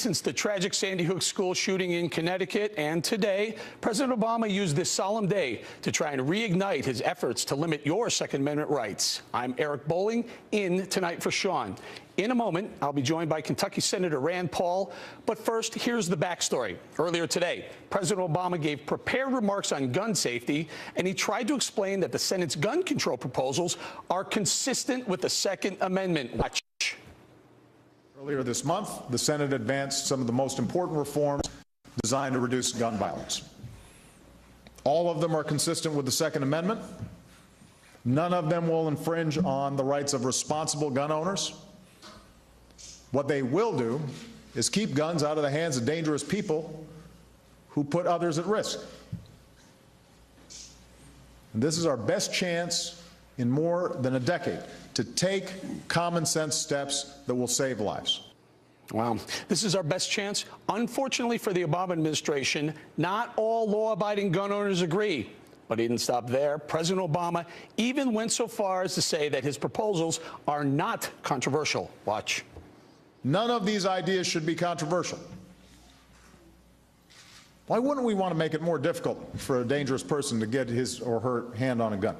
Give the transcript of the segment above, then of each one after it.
since the tragic Sandy Hook school shooting in Connecticut, and today, President Obama used this solemn day to try and reignite his efforts to limit your Second Amendment rights. I'm Eric Bowling, in tonight for Sean. In a moment, I'll be joined by Kentucky Senator Rand Paul. But first, here's the backstory. Earlier today, President Obama gave prepared remarks on gun safety, and he tried to explain that the Senate's gun control proposals are consistent with the Second Amendment. Watch. Earlier this month, the Senate advanced some of the most important reforms designed to reduce gun violence. All of them are consistent with the Second Amendment. None of them will infringe on the rights of responsible gun owners. What they will do is keep guns out of the hands of dangerous people who put others at risk. And this is our best chance in more than a decade to take common sense steps that will save lives. Wow. This is our best chance. Unfortunately for the Obama administration, not all law-abiding gun owners agree. But he didn't stop there. President Obama even went so far as to say that his proposals are not controversial. Watch. None of these ideas should be controversial. Why wouldn't we want to make it more difficult for a dangerous person to get his or her hand on a gun?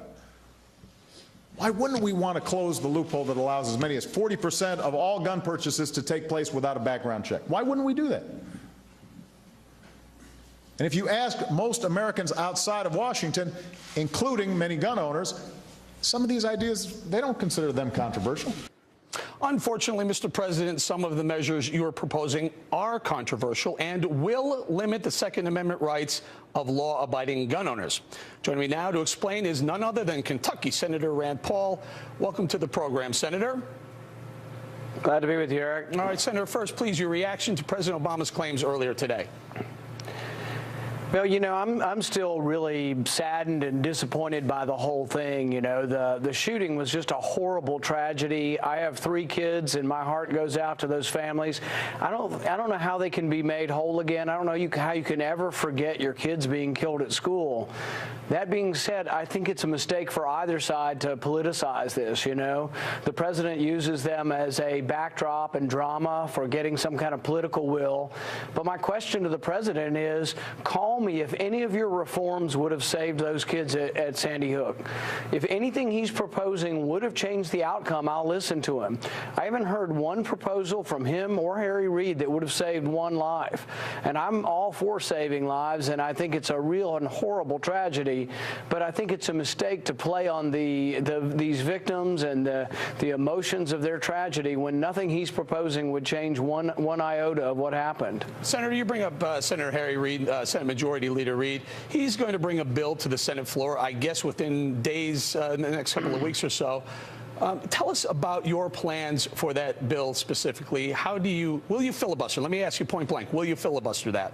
Why wouldn't we want to close the loophole that allows as many as 40% of all gun purchases to take place without a background check? Why wouldn't we do that? And if you ask most Americans outside of Washington, including many gun owners, some of these ideas, they don't consider them controversial. Unfortunately, Mr. President, some of the measures you are proposing are controversial and will limit the Second Amendment rights of law-abiding gun owners. Joining me now to explain is none other than Kentucky Senator Rand Paul. Welcome to the program, Senator. Glad to be with you, Eric. All right, Senator, first, please, your reaction to President Obama's claims earlier today. Well, you know, I'm still really saddened and disappointed by the whole thing. You know, the shooting was just a horrible tragedy. I have 3 kids, and my heart goes out to those families. I don't know how they can be made whole again. I don't know how you can ever forget your kids being killed at school. That being said, I think it's a mistake for either side to politicize this, you know. The president uses them as a backdrop and drama for getting some kind of political will. But my question to the president is, call me if any of your reforms would have saved those kids at Sandy Hook. If anything he's proposing would have changed the outcome, I'll listen to him. I haven't heard one proposal from him or Harry Reid that would have saved one life. And I'm all for saving lives, and I think it's a real and horrible tragedy. But I think it's a mistake to play on these victims and the emotions of their tragedy when nothing he's proposing would change one iota of what happened. Senator, you bring up Senator Harry Reid, Senate Majority Leader Reid. He's going to bring a bill to the Senate floor, I guess, within days, in the next couple of weeks or so. Tell us about your plans for that bill specifically. Will you filibuster? Let me ask you point blank. Will you filibuster that?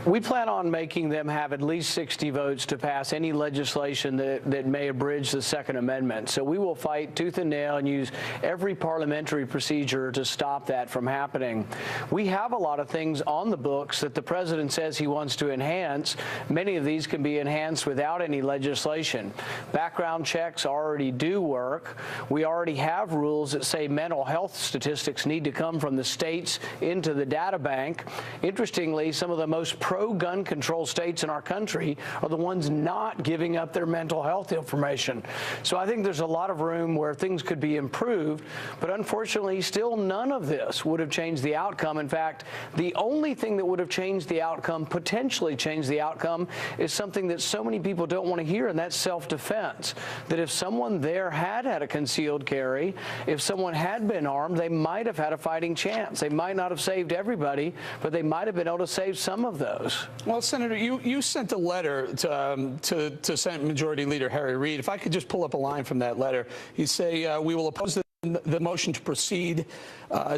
We plan on making them have at least 60 votes to pass any legislation that may abridge the Second Amendment. So we will fight tooth and nail and use every parliamentary procedure to stop that from happening. We have a lot of things on the books that the president says he wants to enhance. Many of these can be enhanced without any legislation. Background checks already do work. We already have rules that say mental health statistics need to come from the states into the data bank. Interestingly, some of the most pro-gun control states in our country are the ones not giving up their mental health information. So I think there's a lot of room where things could be improved, but unfortunately, still none of this would have changed the outcome. In fact, the only thing that would have changed the outcome, potentially changed the outcome, is something that so many people don't want to hear, and that's self-defense. That if someone there had a concealed carry, if someone had been armed, they might have had a fighting chance. They might not have saved everybody, but they might have been able to save some of those. Well, Senator, you sent a letter to Senate Majority Leader Harry Reid. If I could just pull up a line from that letter, you say, we will oppose the motion to proceed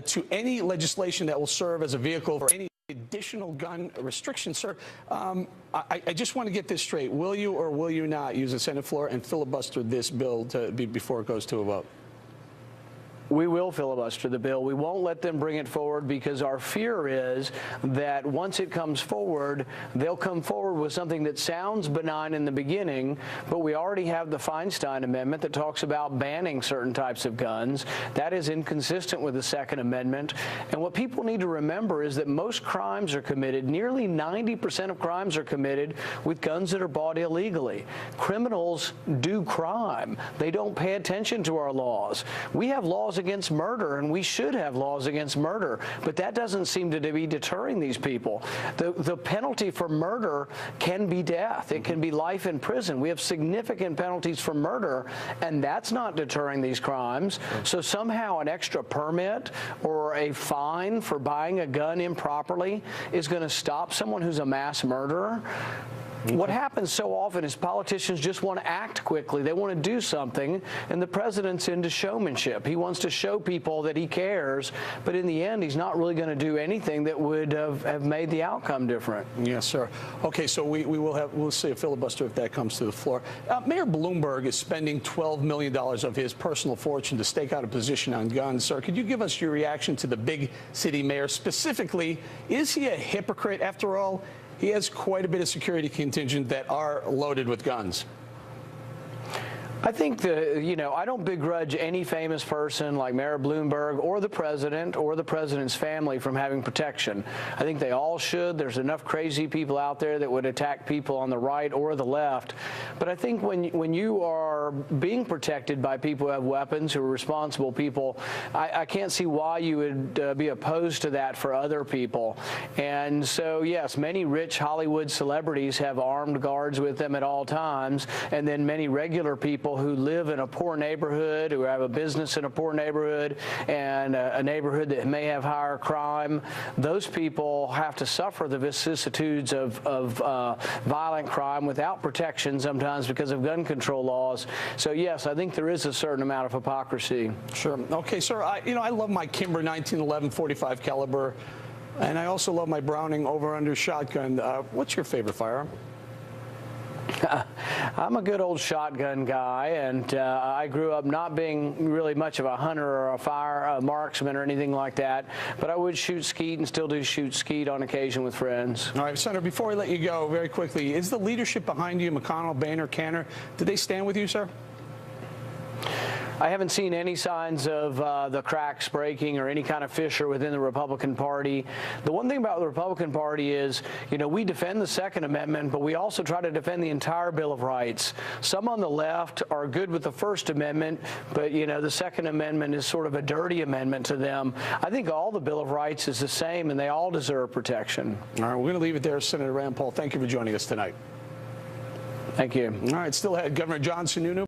to any legislation that will serve as a vehicle for any additional gun restrictions. Sir, I just want to get this straight. Will you or will you not use the Senate floor and filibuster this bill before it goes to a vote? We will filibuster the bill. We won't let them bring it forward because our fear is that once it comes forward, they'll come forward was something that sounds benign in the beginning, but we already have the Feinstein Amendment that talks about banning certain types of guns. That is inconsistent with the Second Amendment. And what people need to remember is that most crimes are committed, nearly 90% of crimes are committed with guns that are bought illegally. Criminals do crime. They don't pay attention to our laws. We have laws against murder, and we should have laws against murder, but that doesn't seem to be deterring these people. The penalty for murder can be death. It can be life in prison. We have significant penalties for murder, and that's not deterring these crimes. So somehow an extra permit or a fine for buying a gun improperly is going to stop someone who's a mass murderer. What happens so often is politicians just want to act quickly. They want to do something, and the president's into showmanship. He wants to show people that he cares, but in the end, he's not really going to do anything that would have made the outcome different. Yes, sir. Okay, so we'll see a filibuster if that comes to the floor. Mayor Bloomberg is spending $12 million of his personal fortune to stake out a position on guns. Sir, could you give us your reaction to the big city mayor? Specifically, is he a hypocrite? After all, he has quite a bit of security contingent that are loaded with guns. I think I don't begrudge any famous person like Mayor Bloomberg or the president's family from having protection. I think they all should. There's enough crazy people out there that would attack people on the right or the left. But I think when you are being protected by people who have weapons, who are responsible people, I can't see why you would be opposed to that for other people. And so, yes, many rich Hollywood celebrities have armed guards with them at all times, and then many regular people who live in a poor neighborhood, who have a business in a poor neighborhood, and a neighborhood that may have higher crime, those people have to suffer the vicissitudes of violent crime without protection sometimes because of gun control laws. So yes, I think there is a certain amount of hypocrisy. Sure. Okay, sir. I love my Kimber 1911 45 caliber, and I also love my Browning over/under shotgun. What's your favorite firearm? I'm a good old shotgun guy, and I grew up not being really much of a hunter or a marksman or anything like that, but I would shoot skeet and still do shoot skeet on occasion with friends. All right, Senator, before we let you go, very quickly, is the leadership behind you, McConnell, Boehner, Cantor, do they stand with you, sir? I haven't seen any signs of the cracks breaking or any kind of fissure within the Republican Party. The one thing about the Republican Party is, we defend the Second Amendment, but we also try to defend the entire Bill of Rights. Some on the left are good with the First Amendment, but, the Second Amendment is sort of a dirty amendment to them. I think all the Bill of Rights is the same, and they all deserve protection. All right, we're going to leave it there. Senator Rand Paul, thank you for joining us tonight. Thank you. All right, still ahead, Governor John Sununu.